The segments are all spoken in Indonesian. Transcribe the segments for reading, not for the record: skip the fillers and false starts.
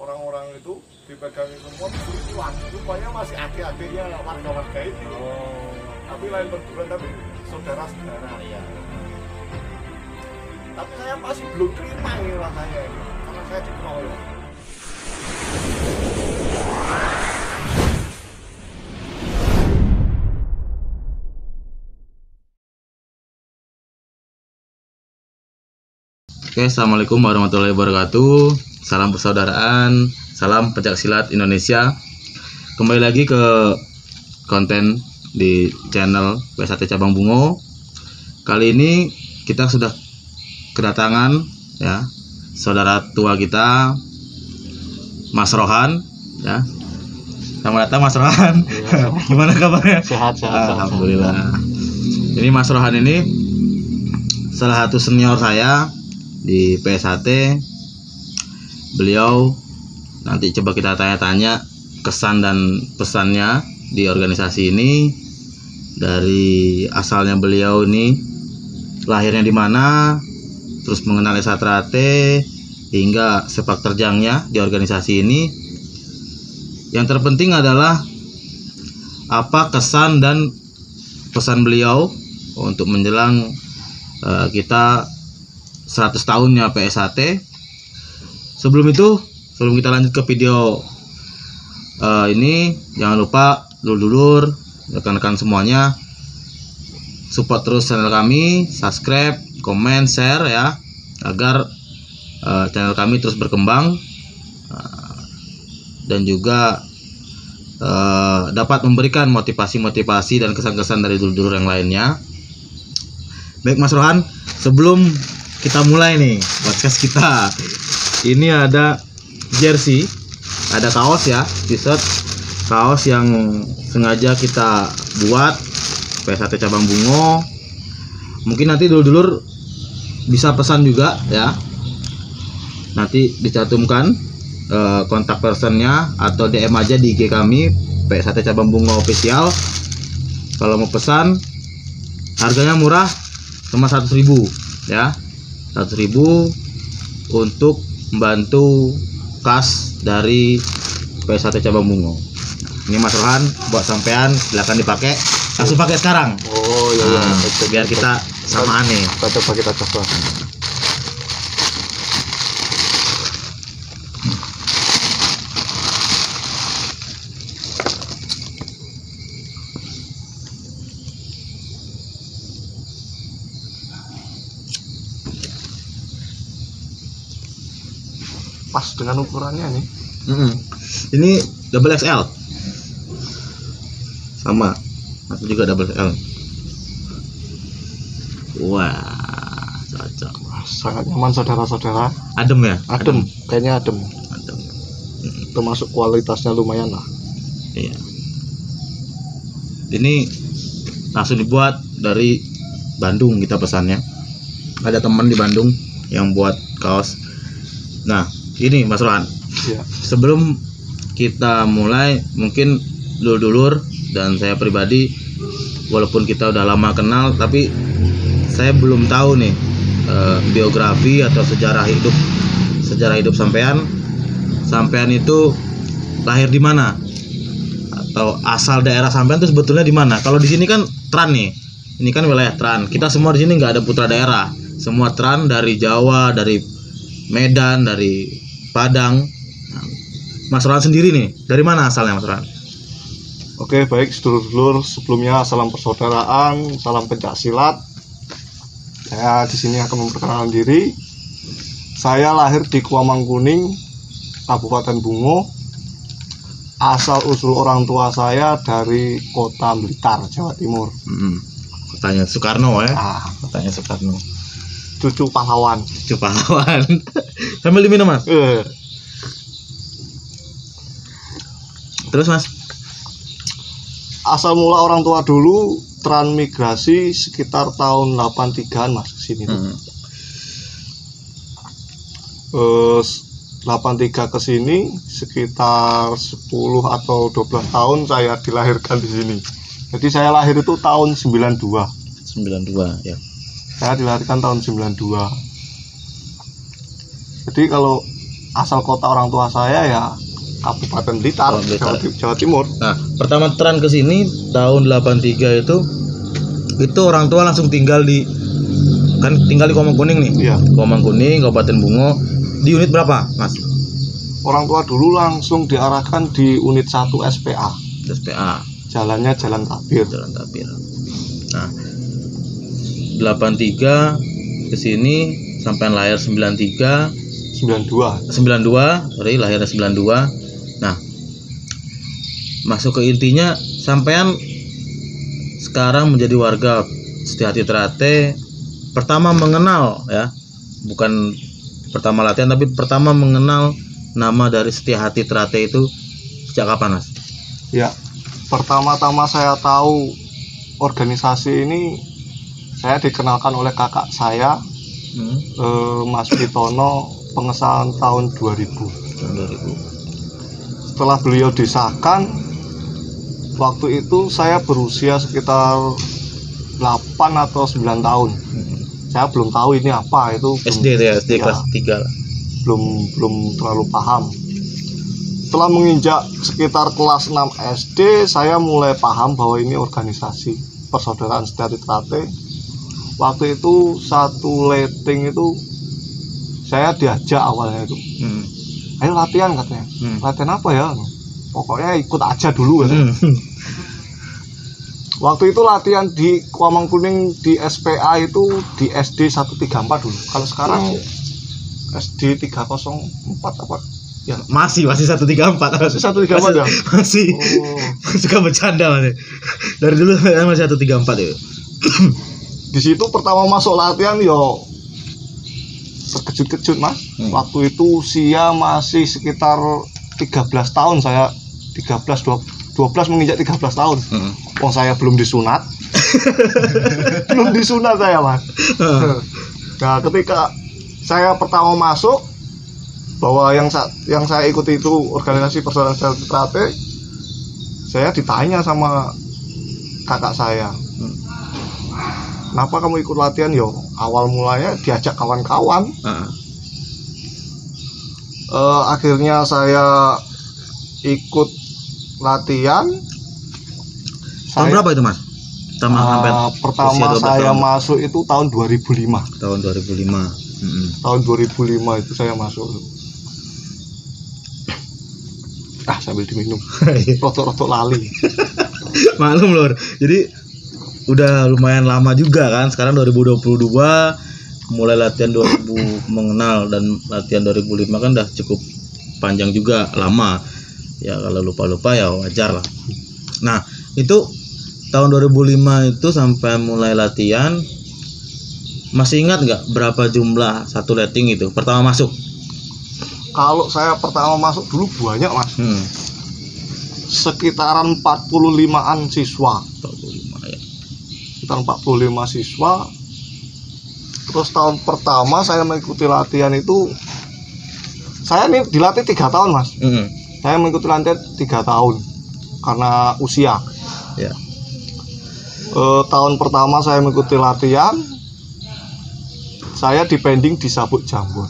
orang-orang itu dipegangin semua pulang rupanya masih adik-adiknya warga-warga ini. Tapi lain bentukan, tapi saudara-saudara ya. Tapi saya masih belum terima ini rasanya ini, karena saya dikeroyok. Oke, assalamualaikum warahmatullahi wabarakatuh. Salam persaudaraan, salam pencaksilat Indonesia. Kembali lagi ke konten di channel PSAT Cabang Bungo. Kali ini kita sudah kedatangan ya saudara tua kita, Mas Rohan ya. Selamat datang Mas Rohan. Ya. Gimana kabarnya? Sehat. Alhamdulillah. Ini Mas Rohan ini salah satu senior saya di PSAT. Beliau nanti coba kita tanya-tanya kesan dan pesannya di organisasi ini, dari asalnya beliau ini, lahirnya di mana, terus mengenal SATRATE hingga sepak terjangnya di organisasi ini. Yang terpenting adalah apa kesan dan pesan beliau untuk menjelang kita 100 tahunnya PSAT. Sebelum kita lanjut ke video ini, jangan lupa dulur-dulur, rekan-rekan semuanya, support terus channel kami, subscribe, komen, share ya, agar channel kami terus berkembang dan juga dapat memberikan motivasi-motivasi dan kesan-kesan dari dulur-dulur yang lainnya. Baik Mas Rohan, sebelum kita mulai nih podcast kita, ini ada jersey, ada kaos ya, t-shirt, kaos yang sengaja kita buat PSAT Cabang Bungo. Mungkin nanti dulur-dulur bisa pesan juga ya, nanti dicantumkan kontak personnya atau DM aja di IG kami PSAT Cabang Bungo official. Kalau mau pesan, harganya murah, cuma 100.000 ya, 100.000 untuk membantu kas dari PSAT Cabang Bungo. Ini Mas Rohan buat sampean, silakan dipakai, langsung pakai sekarang. Oh iya, biar kita samaan nih. Kita coba. Pas dengan ukurannya nih. Ini double XL, sama aku juga double XL. Wah, cocok. Sangat nyaman saudara-saudara. Adem ya? Adem. Kayaknya adem. Adem. Termasuk kualitasnya lumayan lah. Iya. Ini langsung dibuat dari Bandung, kita pesannya. Ada teman di Bandung yang buat kaos. Nah, ini Mas Rohan, ya. Sebelum kita mulai, mungkin dulur-dulur dan saya pribadi, walaupun kita udah lama kenal, tapi saya belum tahu nih biografi atau sejarah hidup sampean itu lahir di mana, atau asal daerah sampean itu sebetulnya di mana. Kalau di sini kan Tran nih, ini kan wilayah Tran. Kita semua di sini nggak ada putra daerah, semua Tran, dari Jawa, dari Medan, dari Padang. Mas Rohan sendiri nih, dari mana asalnya Mas Rohan? Oke, baik sedulur-dulur, sebelumnya salam persaudaraan, salam pencaksilat. Saya di sini akan memperkenalkan diri. Saya lahir di Kuamangkuning, Kabupaten Bungo. Asal usul orang tua saya dari Kota Blitar, Jawa Timur. Kotanya Soekarno ya? Kotanya Soekarno. Cucu pahlawan. Sambil diminum Mas. Terus Mas? Asal mula orang tua dulu transmigrasi sekitar tahun 83-an Mas kesini. 83 ke sini sekitar 10 atau 12 tahun saya dilahirkan di sini. Jadi saya lahir itu tahun 92 ya. Saya dilahirkan tahun 92. Jadi kalau asal kota orang tua saya ya Kabupaten Blitar, Oh, Blitar. Jawa Timur. Nah, pertama Tran ke sini tahun 83 itu orang tua langsung tinggal di Komang Kuning nih. Iya. Komang Kuning, Kabupaten Bungo. Di unit berapa, Mas? Orang tua dulu langsung diarahkan di unit 1 SPA. SPA, Jalannya Jalan Tabir. Jalan Tapir. Nah, 83 ke sini sampai lahir 93, 92. 92, sorry, lahirnya 92. Nah, masuk ke intinya, sampean sekarang menjadi warga Setiahati Trate, pertama mengenal ya, bukan pertama latihan tapi pertama mengenal nama dari Setiahati Trate itu sejak kapan, Mas? Ya, pertama-tama saya tahu organisasi ini saya dikenalkan oleh kakak saya, Mas Pitono, pengesahan tahun 2000. Tahun 2000. Setelah beliau disahkan, waktu itu saya berusia sekitar 8 atau 9 tahun. Saya belum tahu ini apa itu. SD itu ya, SD ya, kelas 3 lah. belum terlalu paham. Setelah menginjak sekitar kelas 6 SD, saya mulai paham bahwa ini organisasi Persaudaraan Setiahati Trate. Waktu itu satu letting itu saya diajak awalnya itu. Ayo latihan katanya. Latihan apa ya? Pokoknya ikut aja dulu katanya. Waktu itu latihan di Komang Kuning di SPA itu di SD 134 dulu. Kalau sekarang SD 304 apa? Ya, Masih 134. masih 134 ya? Masih. Oh. Suka bercanda Mas. Dari dulu masih 134 ya. Di situ pertama masuk latihan yo terkejut-kejut Mas. Waktu itu usia masih sekitar 13 tahun saya. 12 menginjak 13 tahun. Oh, saya belum disunat. Belum disunat saya, Mas. Nah, ketika saya pertama masuk, bahwa yang saya ikuti itu organisasi Persaudaraan Setiahati Trate, saya ditanya sama kakak saya, kenapa kamu ikut latihan? Yo, awal mulanya diajak kawan-kawan. Akhirnya saya ikut latihan. Tahun berapa itu Mas? Pertama saya masuk itu tahun 2005. Tahun 2005. Tahun 2005 itu saya masuk. Sambil diminum. Rotok-rotok lali. Maklum lor. Jadi udah lumayan lama juga kan. Sekarang 2022 mulai latihan 2000 mengenal dan latihan 2005 kan udah cukup panjang juga, lama. Ya kalau lupa-lupa ya wajar lah. Nah, itu tahun 2005 itu sampai mulai latihan, masih ingat nggak berapa jumlah satu letting itu pertama masuk? Kalau saya pertama masuk dulu banyak Mas. Sekitaran 45-an siswa. 45 ya. Sekitar 45 siswa. Terus tahun pertama saya mengikuti latihan itu, saya ini dilatih 3 tahun Mas. Saya mengikuti latihan 3 tahun karena usia. Ya. Tahun pertama saya mengikuti latihan, saya dipending di Sabuk Jambon.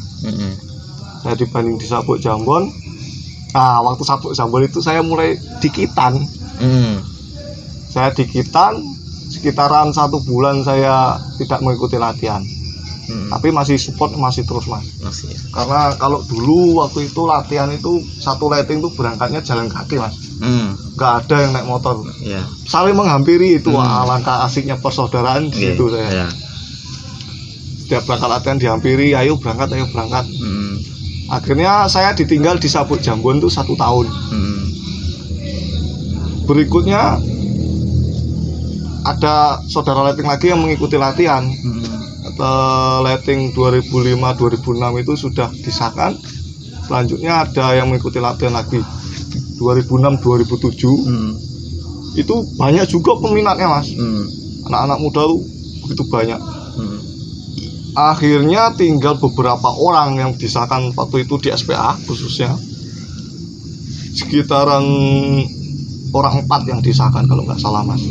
Saya dibanding di Sabuk Jambon. Nah, waktu Sabuk Jambon itu saya mulai dikitan. Saya dikitan sekitaran 1 bulan saya tidak mengikuti latihan. Tapi masih support, masih terus Mas. Masih. Ya. Karena kalau dulu waktu itu latihan itu satu letting itu berangkatnya jalan kaki Mas. Nggak ada yang naik motor. Ya. Saling menghampiri itu. Alangkah asiknya persaudaraan di situ saya. Ya. Setiap berangkat latihan dihampiri, ayo berangkat. Akhirnya saya ditinggal di Sabuk Jambon itu 1 tahun. Berikutnya ada saudara letting lagi yang mengikuti latihan. Letting 2005-2006 itu sudah disahkan. Selanjutnya ada yang mengikuti latihan lagi 2006-2007. Itu banyak juga peminatnya Mas. Anak-anak muda tuh begitu banyak. Akhirnya tinggal beberapa orang yang disahkan waktu itu di SPA khususnya. Sekitaran orang 4 yang disahkan kalau nggak salah Mas.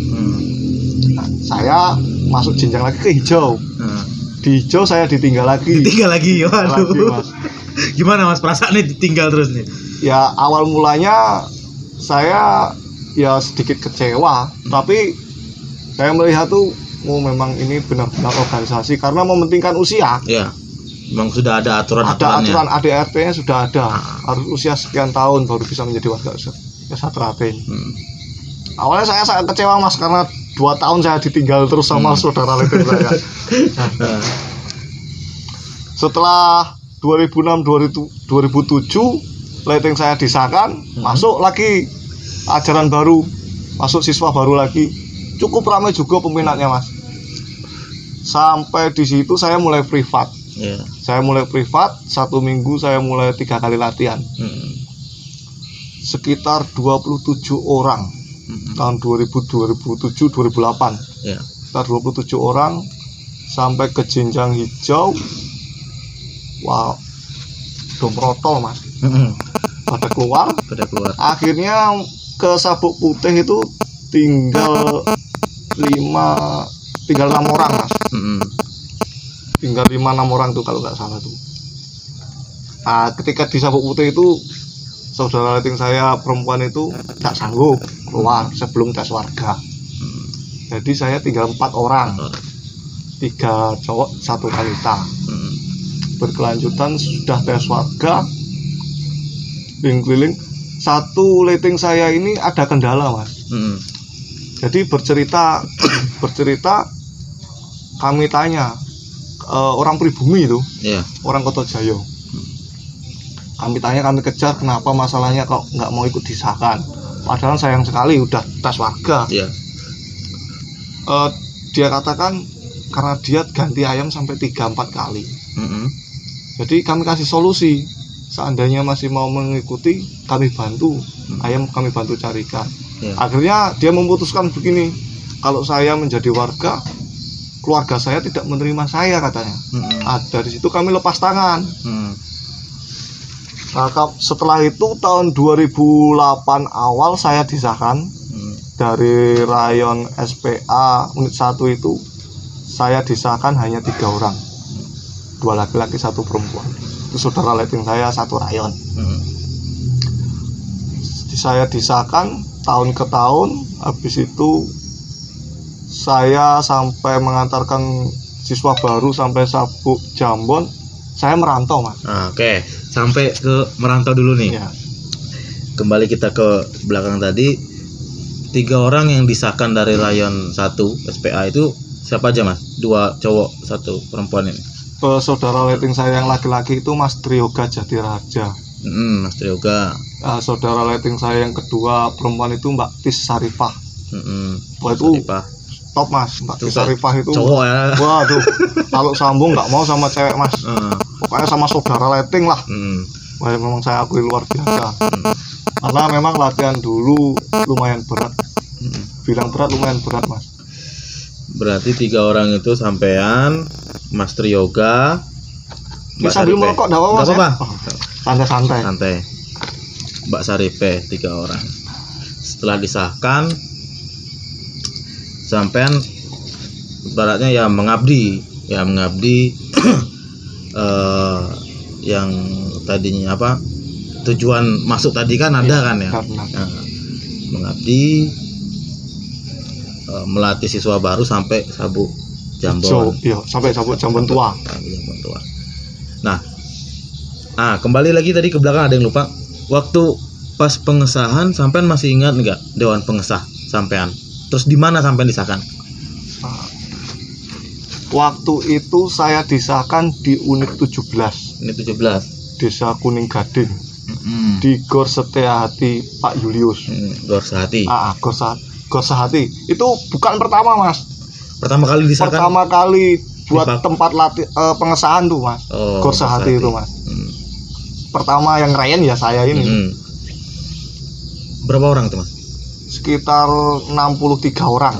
Nah, saya masuk jenjang lagi ke hijau. Di hijau saya ditinggal lagi. Waduh. Lagi, Mas. Gimana Mas perasaannya ditinggal terus nih? Ya awal mulanya saya ya sedikit kecewa, tapi saya melihat tuh memang ini benar-benar organisasi karena mementingkan usia. Ya. Memang sudah ada aturan Ada aturan ADRT-nya sudah ada. Harus usia sekian tahun baru bisa menjadi warga kesejahteraan. Awalnya saya sangat kecewa Mas karena 2 tahun saya ditinggal terus sama saudara leting saya. Setelah 2006 2007 lighting saya disahkan, masuk lagi ajaran baru, masuk siswa baru lagi. Cukup ramai juga peminatnya Mas. Sampai di situ saya mulai privat. Saya mulai privat, 1 minggu saya mulai 3 kali latihan. Sekitar 27 orang. Tahun 2007 2008. Sekitar 27 orang sampai ke jenjang hijau. Wow, domrotol Mas. Pada keluar. Akhirnya ke sabuk putih itu tinggal 6 orang Mas. Tinggal 5-6 orang tuh kalau nggak salah tuh. Ketika di sabuk putih itu saudara lighting saya perempuan itu nggak sanggup keluar sebelum tes warga. Jadi saya tinggal 4 orang. 3 cowok 1 wanita. Berkelanjutan sudah tes warga, keliling-keliling. Satu lighting saya ini ada kendala Mas. Jadi bercerita kami tanya orang pribumi itu, orang Kotojayo. Kami tanya, kami kejar kenapa masalahnya kok nggak mau ikut disahkan. Padahal sayang sekali udah tes warga. Dia katakan karena dia ganti ayam sampai 3-4 kali. Jadi kami kasih solusi, seandainya masih mau mengikuti kami bantu, ayam kami bantu carikan. Akhirnya dia memutuskan begini, kalau saya menjadi warga, keluarga saya tidak menerima saya katanya. Dari situ kami lepas tangan. Nah, setelah itu tahun 2008 awal saya disahkan dari rayon SPA unit 1 itu. Saya disahkan hanya 3 orang, 2 laki-laki 1 perempuan. Itu saudara lighting saya 1 rayon. Saya disahkan tahun ke tahun. Habis itu saya sampai mengantarkan siswa baru sampai Sabuk Jambon. Saya merantau Mas. Oke, sampai ke merantau dulu nih. Kembali kita ke belakang tadi. 3 orang yang disahkan dari rayon 1 SPA itu siapa aja Mas? 2 cowok 1 perempuan ini. Saudara lighting saya yang laki-laki itu Mas Triyoga Jatiraja. Mas Triyoga. Saudara lighting saya yang kedua perempuan itu Mbak Tis Sarifah. Wah itu Sarifah. Top Mas, Mbak Tis Sarifah itu cowok ya. Waduh, kalau sambung nggak mau sama cewek Mas. Pokoknya sama saudara lighting lah. Wah memang saya akui luar biasa. Karena memang latihan dulu lumayan berat. Bilang berat lumayan berat Mas. Berarti 3 orang itu sampean, Mas Triyoga. Mbak sambil merokok enggak apa-apa. Enggak apa-apa. Santai-santai. Santai. Mbak Saripe 3 orang. Setelah disahkan, sampean ibaratnya ya mengabdi yang tadinya apa? Tujuan masuk tadi kan ada kan ya. Mengabdi, melatih siswa baru sampai Sabuk Jambon. Sampai Sabuk Jambon tua. Nah, kembali lagi tadi ke belakang ada yang lupa. Waktu pas pengesahan sampean masih ingat nggak dewan pengesah sampean? Terus di mana sampean disahkan? Waktu itu saya disahkan di unit 17. Unit 17. Desa Kuning Gading. Di Gor Setiahati Pak Julius. Gor Sehati. Gor Sehati. Itu bukan pertama Mas. Pertama kali disahkan. Pertama kali buat tempat pengesahan tuh Mas. Gor Sehati itu Mas. Pertama yang ngerayain ya saya ini. Berapa orang tuh Mas? Sekitar 63 orang.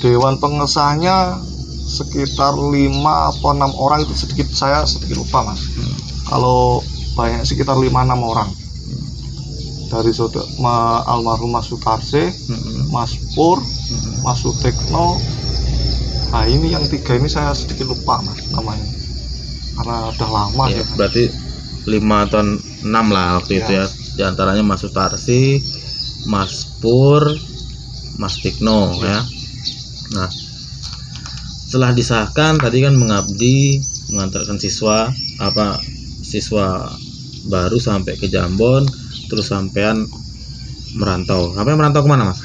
Dewan pengesahnya sekitar 5 atau 6 orang, itu saya sedikit lupa Mas. Kalau banyak sekitar 5-6 orang. Dari saudara almarhum Mas Sutarse, Mas Pur, Mas Sutekno. Nah ini yang 3 ini saya sedikit lupa Mas namanya. karena udah lama Ya, ya. berarti 5 atau 6 lah waktu itu ya. Di antaranya Mas Sutarsi, Mas Pur, Mas Tikno ya. Nah, setelah disahkan tadi kan mengabdi, mengantarkan siswa baru sampai ke Jambon, terus sampean merantau. Sampai merantau kemana, Mas?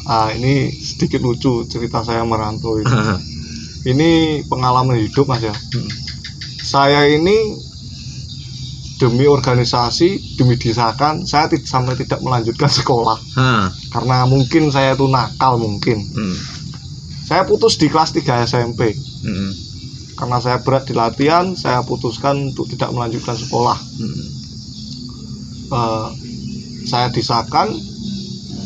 Ini sedikit lucu cerita saya merantau ini. Ini pengalaman hidup Mas ya. Saya ini demi organisasi, demi disahkan, saya sampai tidak melanjutkan sekolah. Karena mungkin saya itu nakal mungkin. Saya putus di kelas 3 SMP. Karena saya berat di latihan, saya putuskan untuk tidak melanjutkan sekolah. Saya disahkan.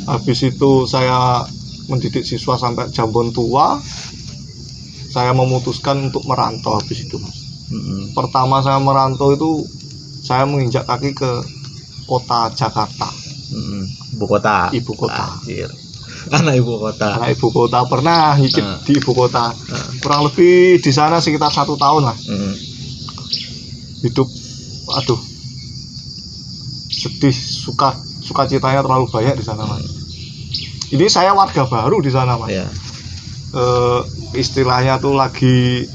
Habis itu saya mendidik siswa sampai Jambon tua. Saya memutuskan untuk merantau habis itu, Mas. Pertama saya merantau itu saya menginjak kaki ke kota Jakarta. Ibu kota. Anjir. Anak ibu kota. Pernah nyicip di ibu kota. Kurang lebih di sana sekitar 1 tahun lah. Hidup, aduh, sedih, sukacitanya terlalu banyak di sana, Mas. Ini saya warga baru di sana, Mas. Ya. Istilahnya tuh lagi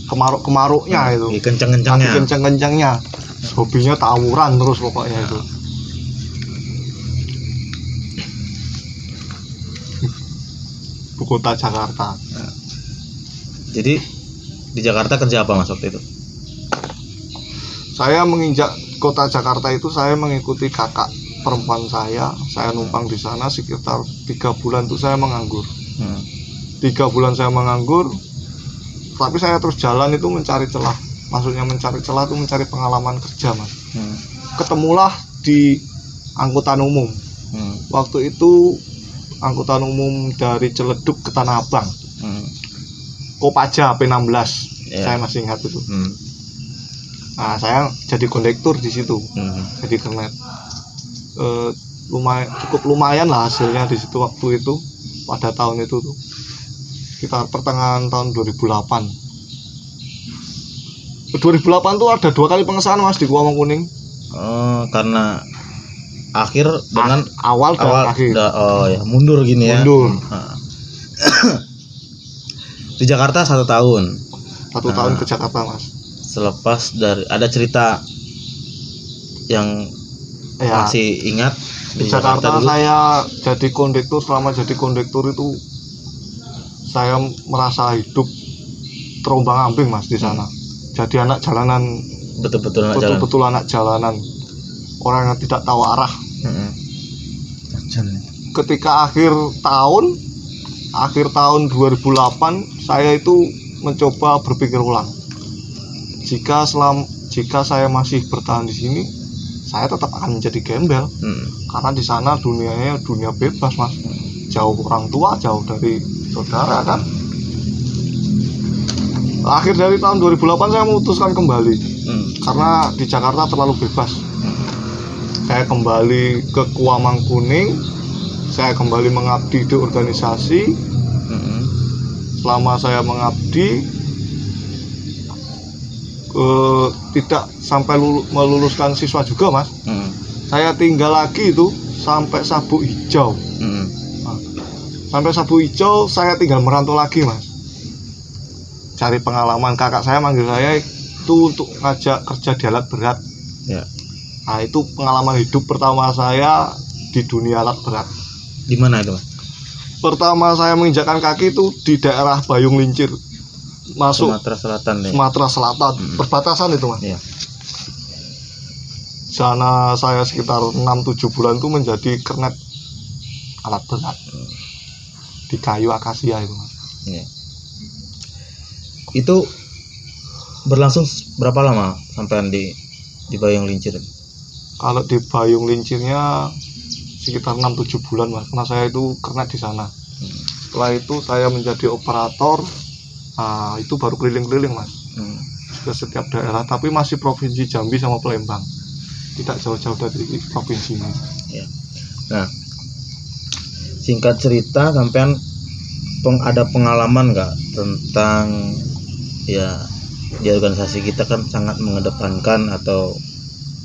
kemaruk-kemaruknya itu. Kenceng-kencengnya. Hobinya tawuran terus pokoknya itu. Ibu kota Jakarta. Jadi di Jakarta kerja apa Mas waktu itu? Saya menginjak kota Jakarta itu saya mengikuti kakak perempuan saya numpang di sana sekitar 3 bulan tuh saya menganggur. 3 bulan saya menganggur, tapi saya terus jalan itu mencari celah. Maksudnya mencari celah itu mencari pengalaman kerja, Mas. Ketemulah di angkutan umum. Waktu itu angkutan umum dari Ciledug ke Tanah Abang. Kopaja P16. Saya masih ingat itu. Nah, saya jadi kondektur di situ. Jadi kernet. Cukup lumayan lah hasilnya di situ waktu itu, pada tahun itu tuh. Sekitar pertengahan tahun 2008. 2008 tuh ada 2 kali pengesahan, Mas, di Kuamangkuning. Karena akhir dengan awal dan akhir. Ya, mundur gini ya. Mundur. Di Jakarta 1 tahun. 1 tahun ke Jakarta, Mas. Selepas dari ada cerita yang masih ingat di Jakarta saya jadi kondektur. Selama jadi kondektur itu saya merasa hidup terombang-ambing, Mas, di sana. Jadi anak jalanan, betul-betul anak jalanan, orang yang tidak tahu arah. Ketika akhir tahun 2008 saya itu mencoba berpikir ulang. Jika saya masih bertahan di sini, saya tetap akan menjadi gembel. Karena di sana dunianya dunia bebas, Mas. Jauh orang tua, jauh dari saudara kan. Akhir dari tahun 2008 saya memutuskan kembali. Karena di Jakarta terlalu bebas. Saya kembali ke Kuamangkuning. Saya kembali mengabdi di organisasi. Selama saya mengabdi, tidak sampai meluluskan siswa juga, Mas. Saya tinggal lagi itu sampai Sabuk Hijau. Sampai Sabuk Hijau saya tinggal merantau lagi, Mas. Cari pengalaman. Kakak saya manggil saya itu untuk ngajak kerja di alat berat. Nah, itu pengalaman hidup pertama saya di dunia alat berat. Di mana itu, Mas? Pertama saya menginjakkan kaki itu di daerah Bayung Lincir. Masuk Sumatera Selatan nih. Sumatera Selatan, perbatasan itu, Mas. Sana saya sekitar 6-7 bulan itu menjadi kernet alat berat. Di kayu akasia itu, Mas. Itu berlangsung berapa lama sampai di Bayung Lincir? Kalau di Bayung Lincirnya sekitar 6-7 bulan, Mas. Karena saya itu kernet di sana. Setelah itu saya menjadi operator. Nah, itu baru keliling-keliling, Mas. Ke setiap daerah, tapi masih provinsi Jambi sama Palembang. Tidak jauh-jauh dari provinsi ini. Nah, singkat cerita, sampean ada pengalaman nggak tentang di organisasi kita kan sangat mengedepankan atau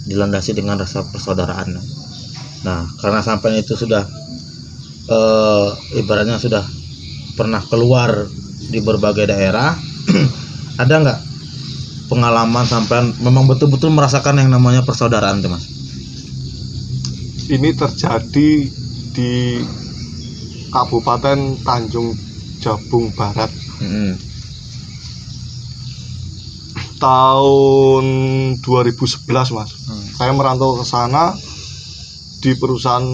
dilandasi dengan rasa persaudaraan. Nah, karena sampean itu sudah ibaratnya sudah pernah keluar di berbagai daerah, ada nggak pengalaman sampean memang betul-betul merasakan yang namanya persaudaraan tuh, Mas? Ini terjadi di Kabupaten Tanjung Jabung Barat. Tahun 2011, Mas. Saya merantau ke sana di perusahaan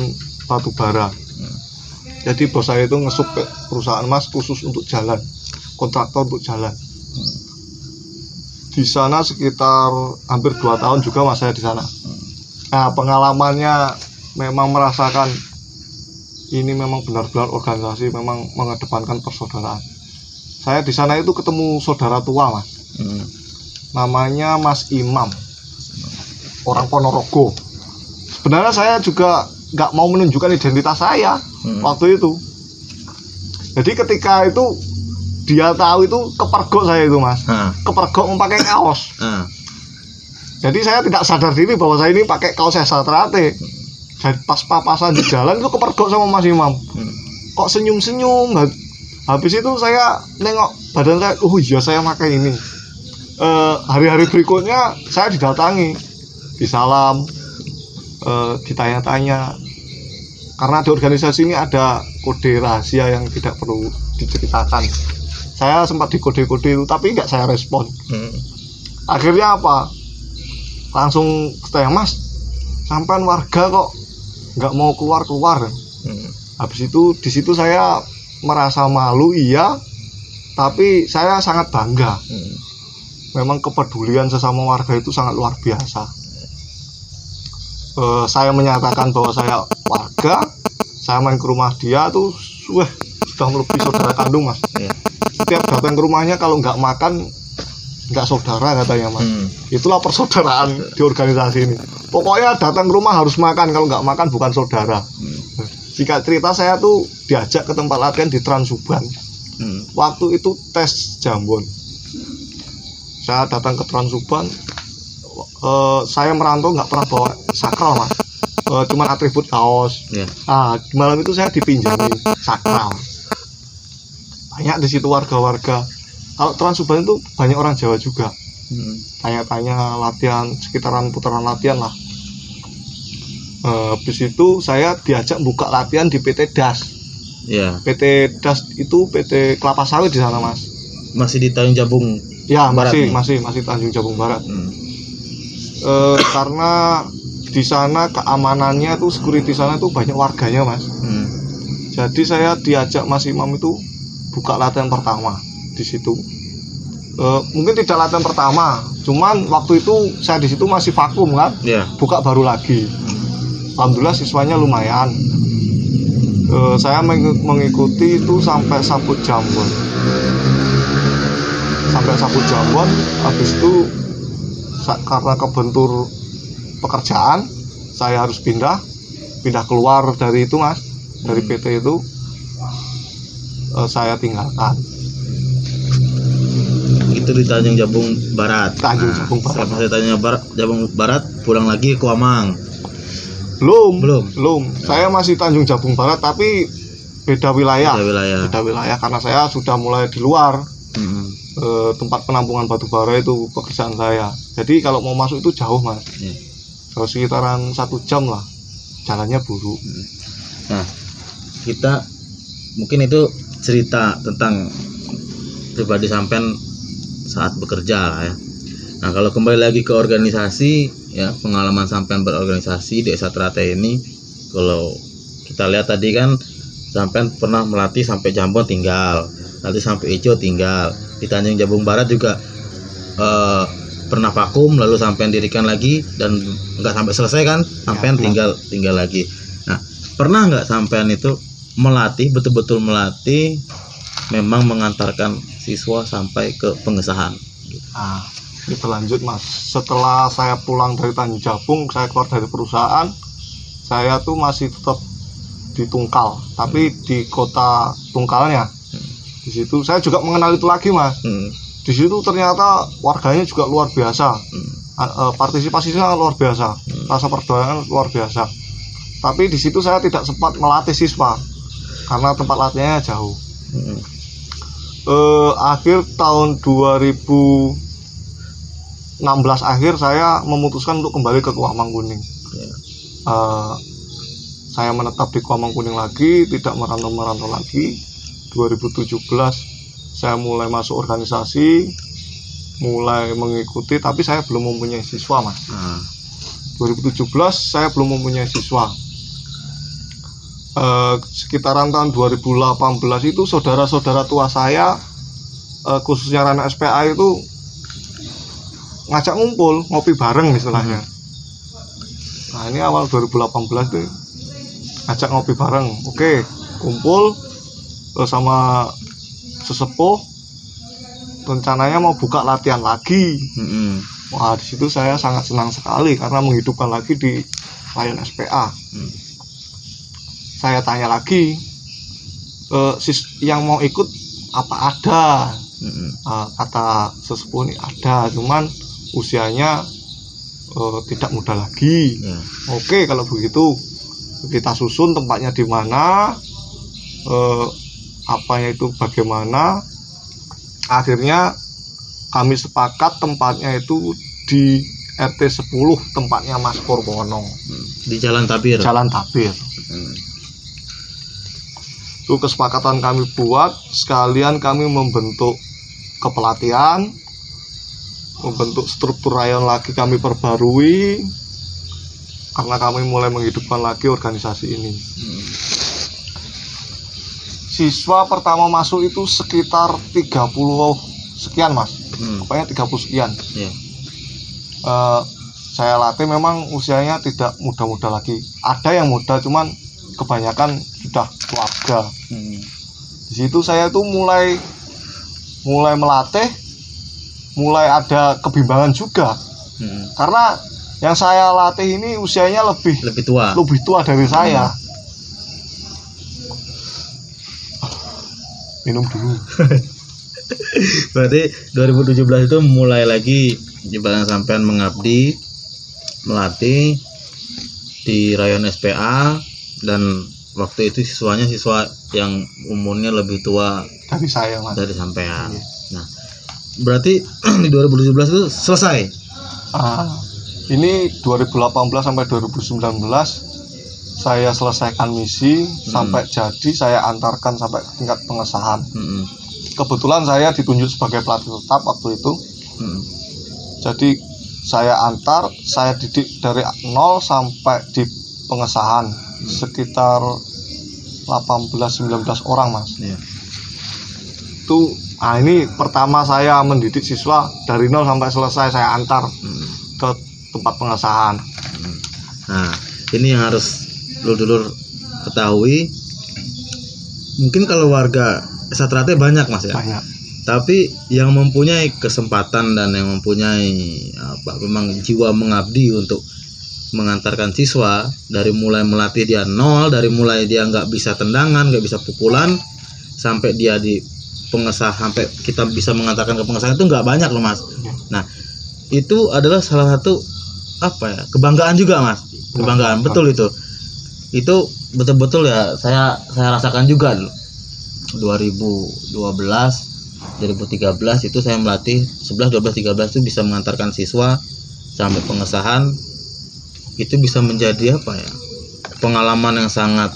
batubara. Jadi bos saya itu ngesuk ke perusahaan Mas khusus untuk jalan, kontraktor untuk jalan. Di sana sekitar hampir 2 tahun juga Mas saya di sana. Nah, pengalamannya memang merasakan ini memang benar-benar organisasi memang mengedepankan persaudaraan. Saya di sana itu ketemu saudara tua, Mas. Namanya Mas Imam, orang Ponorogo. Sebenarnya saya juga nggak mau menunjukkan identitas saya waktu itu. Jadi ketika itu dia tahu itu kepergok saya itu, Mas. Kepergok memakai kaos. Jadi saya tidak sadar diri bahwa saya ini pakai kaos Satrate. Jadi pas papasan di jalan itu kepergok sama Mas Imam. Kok senyum-senyum. Habis itu saya nengok badan saya, oh iya saya pakai ini. Hari-hari berikutnya saya didatangi, disalam, ditanya-tanya. Karena di organisasi ini ada kode rahasia yang tidak perlu diceritakan. Saya sempat dikode-kode itu, tapi nggak saya respon. Akhirnya apa? Langsung tanya, Mas, sampean warga kok nggak mau keluar-keluar. Habis itu di situ saya merasa malu, iya, tapi saya sangat bangga. Memang kepedulian sesama warga itu sangat luar biasa. Saya menyatakan bahwa saya warga, saya main ke rumah dia tuh, sudah melebihi saudara kandung, Mas. Setiap datang ke rumahnya kalau nggak makan, nggak saudara katanya, Mas. Itulah persaudaraan di organisasi ini. Pokoknya datang ke rumah harus makan, kalau nggak makan bukan saudara. Jika cerita, saya tuh diajak ke tempat latihan di Transuban. Waktu itu tes Jambon. Saya datang ke Transuban, saya merantau nggak pernah bawa sakral, Mas. Cuman atribut kaos. Nah, malam itu saya dipinjami sakral. Banyak di situ warga-warga. Kalau Transuban itu banyak orang Jawa juga. Tanya-tanya latihan, sekitaran putaran latihan lah. Habis itu saya diajak buka latihan di PT Das. PT Das itu PT kelapa sawit di sana, Mas. Masih di Tanjung Jabung. Ya, Barat masih Tanjung Jabung Barat. Karena di sana keamanannya tuh, security sana tuh banyak warganya, Mas. Jadi saya diajak Mas Imam itu buka latihan pertama di situ. Mungkin tidak latihan pertama, cuman waktu itu saya di situ masih vakum kan, buka baru lagi. Alhamdulillah siswanya lumayan. Saya mengikuti itu sampai Sabut Jambon. Habis itu karena kebentur pekerjaan, saya harus pindah keluar dari itu, Mas, dari PT itu. Saya tinggalkan. Itu di Tanjung Jabung Barat. Jabung Barat. Setelah Tanjung Jabung Barat, pulang lagi ke Kuamang. Belum. Saya masih Tanjung Jabung Barat, tapi beda wilayah karena saya sudah mulai di luar. Tempat penampungan batubara itu pekerjaan saya. Jadi kalau mau masuk itu jauh, Mas. Jauh sekitaran 1 jam lah. Jalannya buruk. Nah, kita mungkin itu cerita tentang pribadi sampean saat bekerja lah ya. Nah, kalau kembali lagi ke organisasi ya, pengalaman sampean berorganisasi di Satrate ini, kalau kita lihat tadi kan sampean pernah melatih sampai Jambon tinggal, nanti sampai Ijo tinggal, di Tanjung Jabung Barat juga pernah vakum, lalu sampean dirikan lagi dan nggak sampai selesai kan, sampean tinggal lagi. Nah, pernah nggak sampean itu melatih, betul-betul melatih, memang mengantarkan siswa sampai ke pengesahan? Ini berlanjut, Mas. Setelah saya pulang dari Tanjung Jabung, saya keluar dari perusahaan, saya tuh masih tetap di Tungkal, tapi di kota Tungkalnya. Di situ saya juga mengenal itu lagi, Mas. Di situ ternyata warganya juga luar biasa. Partisipasinya luar biasa, rasa persaudaraan luar biasa. Tapi di situ saya tidak sempat melatih siswa karena tempat latihannya jauh. Akhir tahun 2016 akhir saya memutuskan untuk kembali ke Kuamangkuning. Saya menetap di Kuamangkuning lagi, tidak merantau-merantau lagi. 2017 saya mulai masuk organisasi, mulai mengikuti, tapi saya belum mempunyai siswa, Mas. 2017 saya belum mempunyai siswa. Sekitaran tahun 2018 itu saudara-saudara tua saya, khususnya anak SPA itu ngajak ngumpul, ngopi bareng istilahnya. Nah ini awal 2018 tuh ngajak ngopi bareng. Oke, kumpul sama sesepuh, rencananya mau buka latihan lagi. Wah, di situ saya sangat senang sekali karena menghidupkan lagi di Rayon SPA. Saya tanya lagi, yang mau ikut apa ada? Kata sesepuh ini ada, cuman usianya tidak muda lagi. Oke, kalau begitu kita susun tempatnya di mana, apanya itu bagaimana. Akhirnya kami sepakat tempatnya itu di RT 10, tempatnya Mas Purwono, di Jalan Tabir. Jalan Tabir. Itu kesepakatan kami buat, sekalian kami membentuk kepelatihan, membentuk struktur rayon lagi kami perbarui, karena kami mulai menghidupkan lagi organisasi ini. Siswa pertama masuk itu sekitar 30 sekian, Mas. Pokoknya 30 sekian. Saya latih memang usianya tidak muda-muda lagi. Ada yang muda, cuman kebanyakan sudah keluarga. Di situ saya tuh mulai melatih, mulai ada kebimbangan juga. Karena yang saya latih ini usianya lebih tua dari saya. Minum dulu. Berarti 2017 itu mulai lagi ibaratnya sampean mengabdi, melatih di Rayon SPA, dan waktu itu siswanya siswa yang umurnya lebih tua dari saya, Mas. Dari sampean. Nah, berarti di 2017 itu selesai. Ini 2018 sampai 2019 saya selesaikan misi sampai jadi, saya antarkan sampai tingkat pengesahan. Kebetulan saya ditunjuk sebagai pelatih tetap waktu itu. Jadi saya antar, saya didik dari 0 sampai di pengesahan sekitar 18-19 orang, Mas. Itu ini pertama saya mendidik siswa dari 0 sampai selesai saya antar ke tempat pengesahan. Nah, ini yang harus dulur-dulur ketahui. Mungkin kalau warga Satrate banyak, Mas, ya. Banyak. Tapi yang mempunyai kesempatan dan yang mempunyai memang jiwa mengabdi untuk mengantarkan siswa, dari mulai melatih dia 0, dari mulai dia nggak bisa tendangan, nggak bisa pukulan, sampai dia di pengesahan, sampai kita bisa mengantarkan ke pengesahan, itu nggak banyak loh, Mas. Nah, itu adalah salah satu kebanggaan juga, Mas. Kebanggaan, betul itu. Itu betul-betul ya saya rasakan juga. 2012, 2013 itu saya melatih 11, 12, 13 itu bisa mengantarkan siswa sampai pengesahan. Itu bisa menjadi pengalaman yang sangat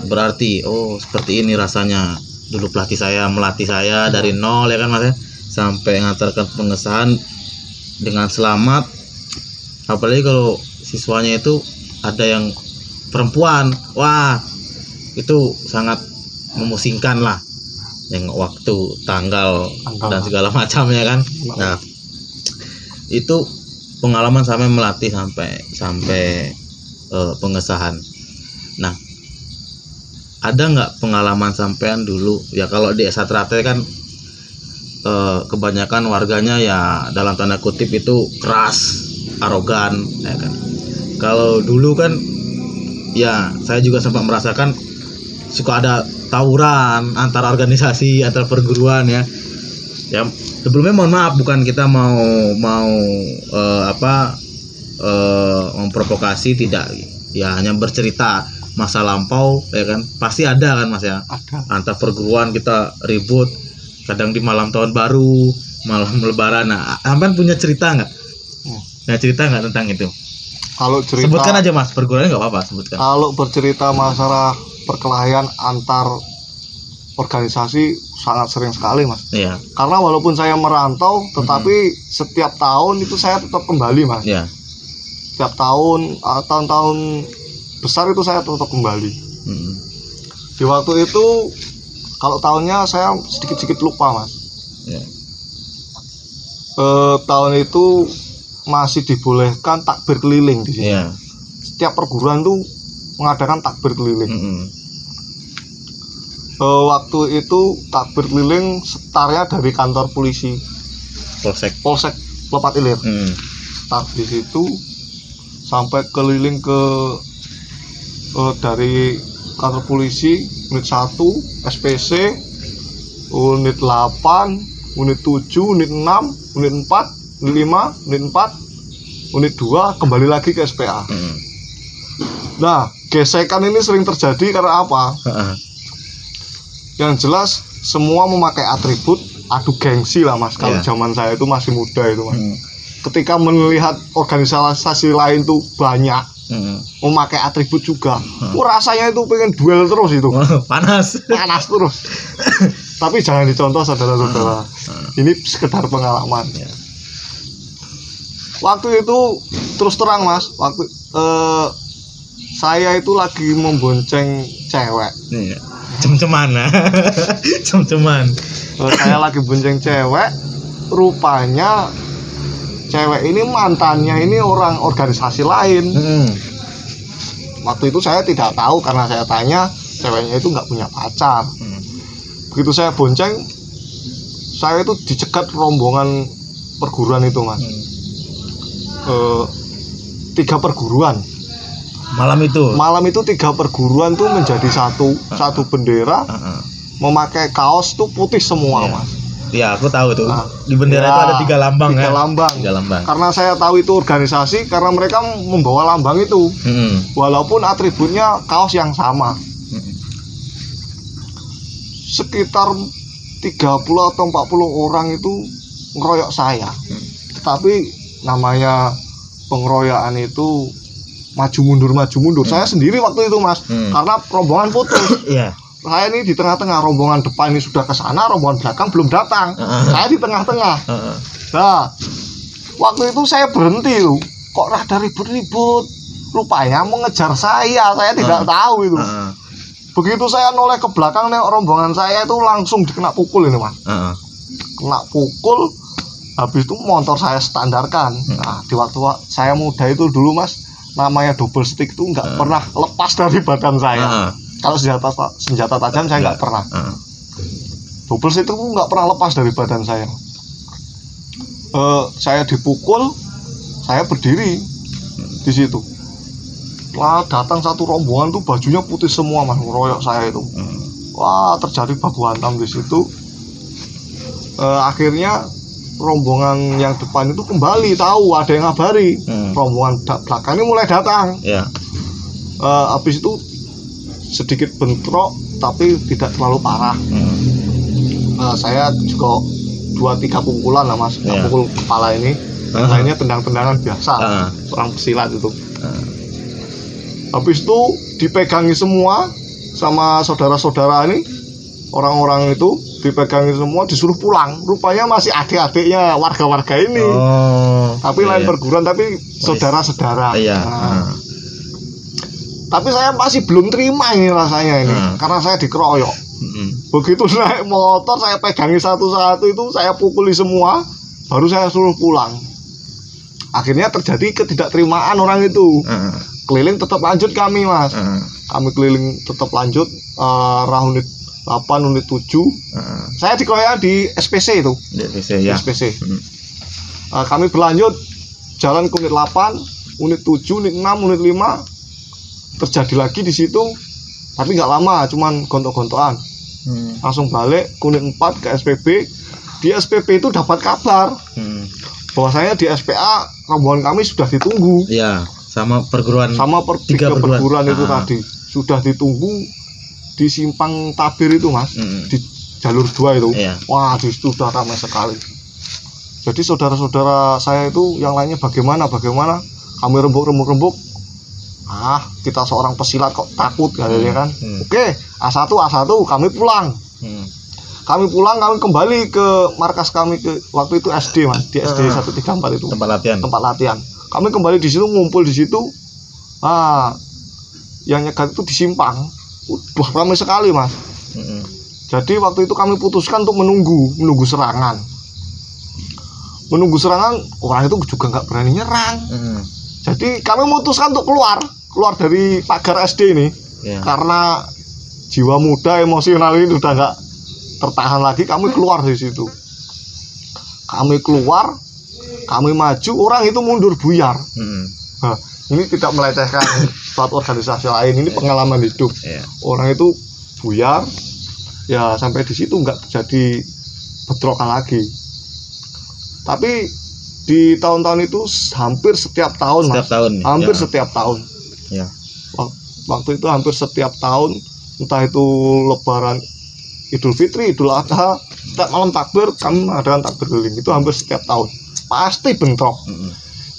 berarti. Oh, seperti ini rasanya dulu pelatih saya melatih saya dari 0, ya kan, Mas, ya, sampai mengantarkan pengesahan dengan selamat. Apalagi kalau siswanya itu ada yang perempuan, wah itu sangat memusingkan lah, yang waktu tanggal dan segala macamnya kan. Nah, itu pengalaman sampai melatih sampai pengesahan. Nah, ada nggak pengalaman sampean dulu ya, kalau di Satrate kan kebanyakan warganya ya dalam tanda kutip itu keras, arogan, ya kan. Kalau dulu kan ya saya juga sempat merasakan suka ada tawuran antar organisasi, antar perguruan ya. Ya, sebelumnya mohon maaf, bukan kita mau memprovokasi, tidak. Ya hanya bercerita masa lampau, ya kan. Pasti ada kan Mas ya. Ada. Antar perguruan kita ribut, kadang di malam tahun baru, malam lebaran. Nah, Ampan punya cerita nggak? Nah, cerita nggak tentang itu? Kalau cerita, Sebutkan aja Mas, perguruannya nggak apa-apa, sebutkan. kalau bercerita masalah perkelahian antar organisasi sangat sering sekali Mas. Iya. Karena walaupun saya merantau, tetapi setiap tahun itu saya tetap kembali Mas. Iya. Setiap tahun, tahun-tahun besar itu saya tetap kembali. Di waktu itu, kalau tahunnya saya sedikit-sedikit lupa Mas. Iya. Tahun itu masih dibolehkan takbir keliling di sini. Iya. Setiap perguruan tuh mengadakan takbir keliling. Waktu itu takbir keliling startnya dari kantor polisi Polsek Lepat Ilir. Start di situ sampai keliling ke dari kantor polisi unit 1, SPC, unit 8, unit 7, unit 6, unit 4, unit 5, unit 4, unit 2, kembali lagi ke SPA. Nah, gesekan ini sering terjadi karena apa? Yang jelas semua memakai atribut, adu gengsi lah Mas. Kalau zaman saya itu masih muda itu Mas. Ketika melihat organisasi lain tuh banyak memakai atribut juga, rasanya itu pengen duel terus itu. Panas terus. Tapi jangan dicontoh saudara-saudara. Ini sekedar pengalaman. Waktu itu terus terang Mas, waktu saya itu lagi membonceng cewek. Cem-ceman. Cem-ceman. Saya lagi bonceng cewek, rupanya cewek ini mantannya ini orang organisasi lain. Waktu itu saya tidak tahu karena saya tanya, ceweknya itu nggak punya pacar. Begitu saya bonceng, saya itu dicegat rombongan perguruan itu Mas. 3 perguruan. Malam itu 3 perguruan tuh menjadi satu bendera, memakai kaos tuh putih semua Mas. Iya, aku tahu tuh. Di bendera itu ada 3 lambang 3 lambang. 3 lambang. Karena saya tahu itu organisasi, karena mereka membawa lambang itu. Walaupun atributnya kaos yang sama. Sekitar 30 atau 40 orang itu ngeroyok saya. Tetapi namanya pengeroyokan itu maju mundur. Saya sendiri waktu itu Mas, karena rombongan putus. Saya ini di tengah-tengah, rombongan depan ini sudah ke sana, rombongan belakang belum datang. Saya di tengah-tengah. Nah, waktu itu saya berhenti loh. Kok rada ribut-ribut. Rupanya mau ngejar saya tidak tahu itu. Begitu saya noleh ke belakang, nih rombongan saya itu langsung dikena pukul ini Mas. Kena pukul, habis itu motor saya standarkan. Nah, di waktu saya muda itu dulu Mas, namanya double stick itu nggak pernah lepas dari badan saya. Kalau senjata tajam saya nggak pernah. Double stick itu nggak pernah lepas dari badan saya. Saya dipukul, saya berdiri di situ. Wah, datang satu rombongan tuh bajunya putih semua Mas, ngeroyok saya itu. Wah, terjadi baku hantam di situ. Akhirnya rombongan yang depan itu kembali, tahu ada yang ngabari. Rombongan belakang ini mulai datang. Habis itu sedikit bentrok tapi tidak terlalu parah. Saya juga 2-3 pukulan lah Mas, pukul kepala ini. Lainnya tendang-tendangan biasa, orang pesilat itu. Habis itu dipegangi semua sama saudara-saudara ini, orang-orang itu dipegangi semua, disuruh pulang. Rupanya masih adik-adiknya warga-warga ini. Tapi lain perguruan, tapi saudara-saudara. Tapi saya masih belum terima ini rasanya ini, karena saya dikeroyok. Begitu naik motor, saya pegangi satu-satu itu, saya pukuli semua, baru saya suruh pulang. Akhirnya terjadi ketidakterimaan orang itu. Keliling tetap lanjut kami Mas. Kami keliling tetap lanjut, unit 8, unit 7. Saya dikeroyok di SPC itu. Di SPC. Kami berlanjut jalan ke unit 8, unit 7, unit 6, unit 5. Terjadi lagi di situ, tapi nggak lama, cuman gontok-gontokan. Langsung balik ke unit 4 ke SPB. di SPP itu dapat kabar bahwasanya di SPA rombongan kami sudah ditunggu. Iya, sama perguruan tiga perguruan itu tadi sudah ditunggu di simpang tabir itu Mas, di jalur 2 itu. Iya. Wah, di situ sudah ramai sekali. Jadi saudara-saudara saya itu yang lainnya bagaimana kami rembuk. Kita seorang pesilat kok takut katanya kan. Oke, A1 kami pulang. Kami kembali ke markas kami waktu itu SD Mas, di SD 134 itu. Tempat latihan. Kami kembali di situ, ngumpul di situ. Yang nyegat itu di simpang. Udah ramai sekali Mas. Jadi waktu itu kami putuskan untuk menunggu serangan. Orang itu juga nggak berani nyerang. Jadi kami memutuskan untuk keluar dari pagar SD ini. Karena jiwa muda emosional ini udah nggak tertahan lagi, kami keluar dari situ. Kami maju, orang itu mundur buyar. Nah, ini tidak melecehkan suatu organisasi lain, ini pengalaman hidup. Orang itu buyar, ya sampai di situ nggak terjadi bentrokan lagi. Tapi di tahun-tahun itu hampir setiap tahun, setiap tahun. Ya. Waktu itu hampir setiap tahun, entah itu Lebaran, Idul Fitri, Idul Adha, setiap malam takbir kami mengadakan takbir keliling. Itu hampir setiap tahun. Pasti bentrok.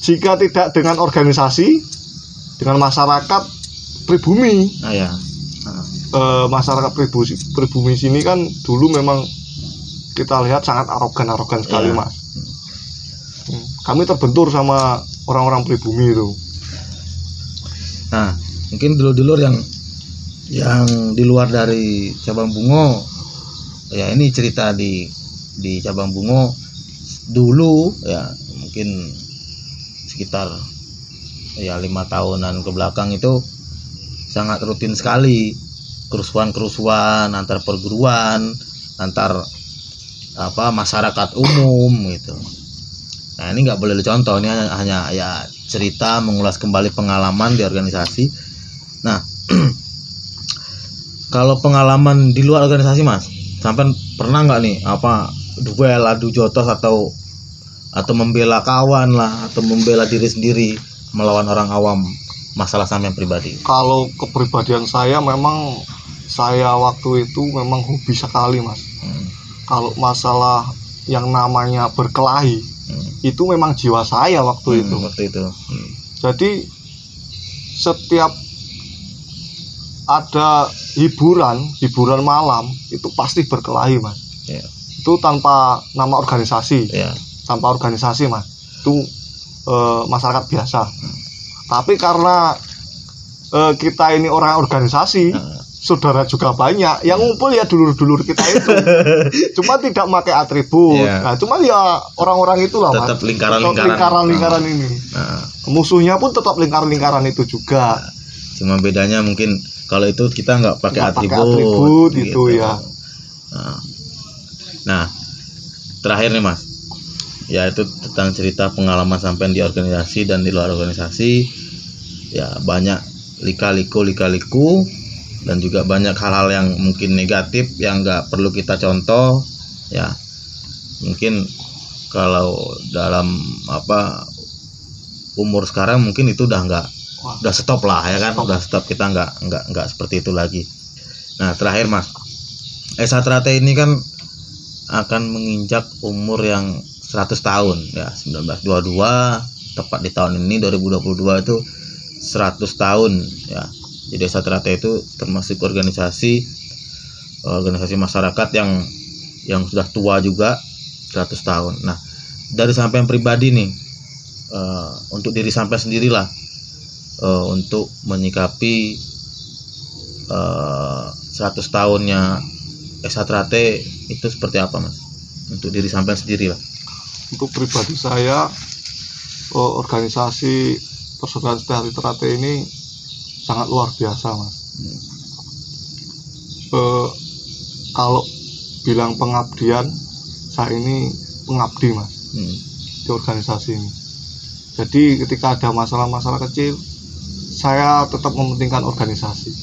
Jika tidak dengan organisasi, dengan masyarakat pribumi. Masyarakat pribumi sini kan dulu memang kita lihat sangat arogan sekali Mas. Kami terbentur sama orang-orang pribumi itu. Nah, mungkin dulur-dulur yang di luar dari Cabang Bungo, ya ini cerita di Cabang Bungo dulu ya, mungkin sekitar 5 tahunan ke belakang itu sangat rutin sekali kerusuhan antar perguruan, antar masyarakat umum gitu. Nah, ini nggak boleh dicontoh, ini hanya ya cerita mengulas kembali pengalaman di organisasi. Nah, kalau pengalaman di luar organisasi Mas, sampai pernah nggak nih duel, adu jotos atau membela kawan lah, atau membela diri sendiri melawan orang awam, masalah sampean pribadi? Kalau kepribadian saya memang waktu itu memang hobi sekali Mas. Kalau masalah yang namanya berkelahi, itu memang jiwa saya waktu itu. Jadi setiap ada hiburan malam itu pasti berkelahi Mas. Itu tanpa nama organisasi, Mas. Itu masyarakat biasa. Tapi karena kita ini orang organisasi, saudara juga banyak yang ngumpul ya dulur-dulur kita itu. Cuma tidak pakai atribut. Nah, cuma ya orang-orang itulah tetap Mas. lingkaran ini. Musuhnya pun tetap lingkaran itu juga. Cuma bedanya mungkin kalau itu kita nggak pakai atribut gitu ya. Nah, terakhir nih Mas, ya itu tentang cerita pengalaman sampean di organisasi dan di luar organisasi. Ya banyak lika-liku dan juga banyak hal-hal yang mungkin negatif yang nggak perlu kita contoh. Ya mungkin kalau dalam umur sekarang mungkin itu udah stop lah ya kan. Udah stop, kita nggak seperti itu lagi. Nah, terakhir Mas, Satrate ini kan akan menginjak umur yang 100 tahun ya, 1922, tepat di tahun ini 2022 itu 100 tahun ya. Jadi Satrate itu termasuk organisasi masyarakat yang sudah tua juga, 100 tahun. Nah, dari sampean pribadi nih, untuk diri sampean sendirilah, untuk menyikapi 100 tahunnya Satrate itu seperti apa Mas? Untuk diri sampean sendiri lah. Untuk pribadi saya, organisasi Persaudaraan Satrate ini sangat luar biasa Mas. Kalau bilang pengabdian, saya ini pengabdi Mas, di organisasi ini. Jadi ketika ada masalah-masalah kecil, saya tetap mementingkan organisasi.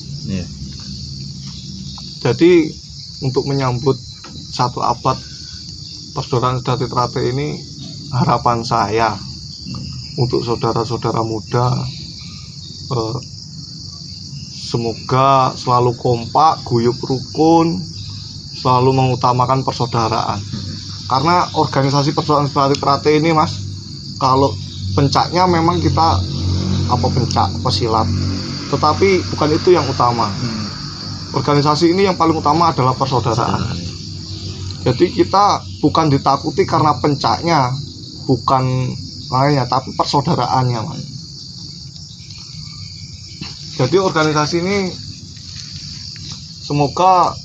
Jadi untuk menyambut 1 abad persaudaraan sejati Trate ini harapan saya untuk saudara-saudara muda, semoga selalu kompak, guyup rukun, selalu mengutamakan persaudaraan. Karena organisasi persaudaraan sejati Trate ini, Mas, kalau pencaknya memang kita pencak, pesilat, tetapi bukan itu yang utama. Organisasi ini yang paling utama adalah persaudaraan. Jadi kita bukan ditakuti karena pencaknya, bukan lainnya, tapi persaudaraannya, Mas. Jadi organisasi ini semoga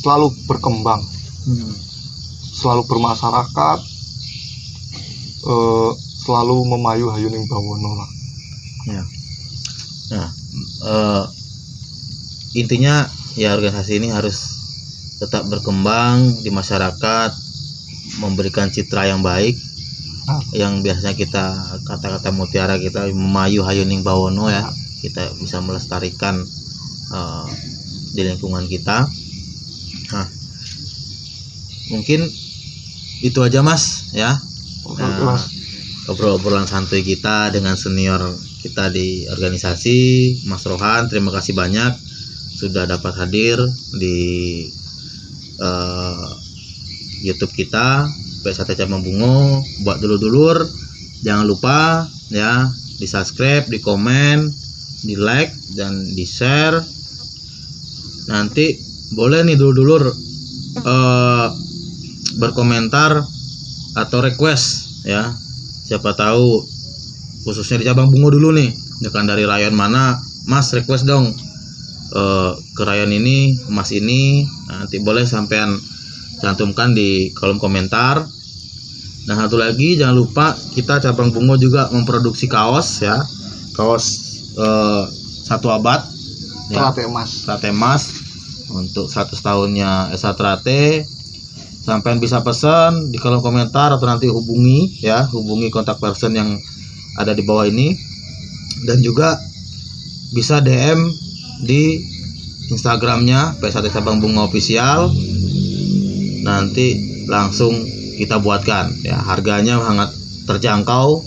selalu berkembang, selalu bermasyarakat, selalu memayu hayuning bawono lah. Ya. Nah, intinya ya organisasi ini harus tetap berkembang di masyarakat, memberikan citra yang baik, yang biasanya kita kata-kata mutiara kita memayu hayuning bawono ya, kita bisa melestarikan di lingkungan kita. Nah, mungkin itu aja Mas ya. Obrolan santuy kita dengan senior kita di organisasi, Mas Rohan. Terima kasih banyak sudah dapat hadir di YouTube kita PSAT Cabang Bungo. Buat dulur-dulur jangan lupa ya di subscribe, di komen, di like dan di share. Nanti boleh nih dulur-dulur berkomentar atau request ya, siapa tahu khususnya di Cabang Bungo dulu nih, kan dari rayon mana Mas, request dong ke rayon ini, Mas ini. Nanti boleh sampean cantumkan di kolom komentar. Dan satu lagi jangan lupa kita Cabang Bungo juga memproduksi kaos ya, kaos 1 abad ya, Trate Emas untuk 100 tahunnya SA Trate. Sampean bisa pesan di kolom komentar atau nanti hubungi kontak person yang ada di bawah ini, dan juga bisa DM di Instagramnya PSAT Cabang Bungo Official. Nanti langsung kita buatkan ya, harganya sangat terjangkau,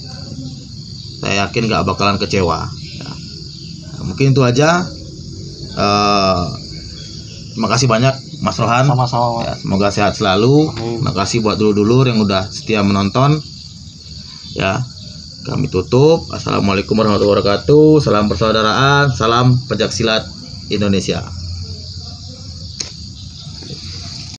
saya yakin gak bakalan kecewa ya. Nah, mungkin itu aja. Terima kasih banyak Mas Rohan. Sama-sama. Ya, semoga sehat selalu. Terima kasih buat dulur-dulur yang udah setia menonton ya. Kami tutup. Assalamualaikum warahmatullahi wabarakatuh. Salam persaudaraan, salam pencaksilat Indonesia.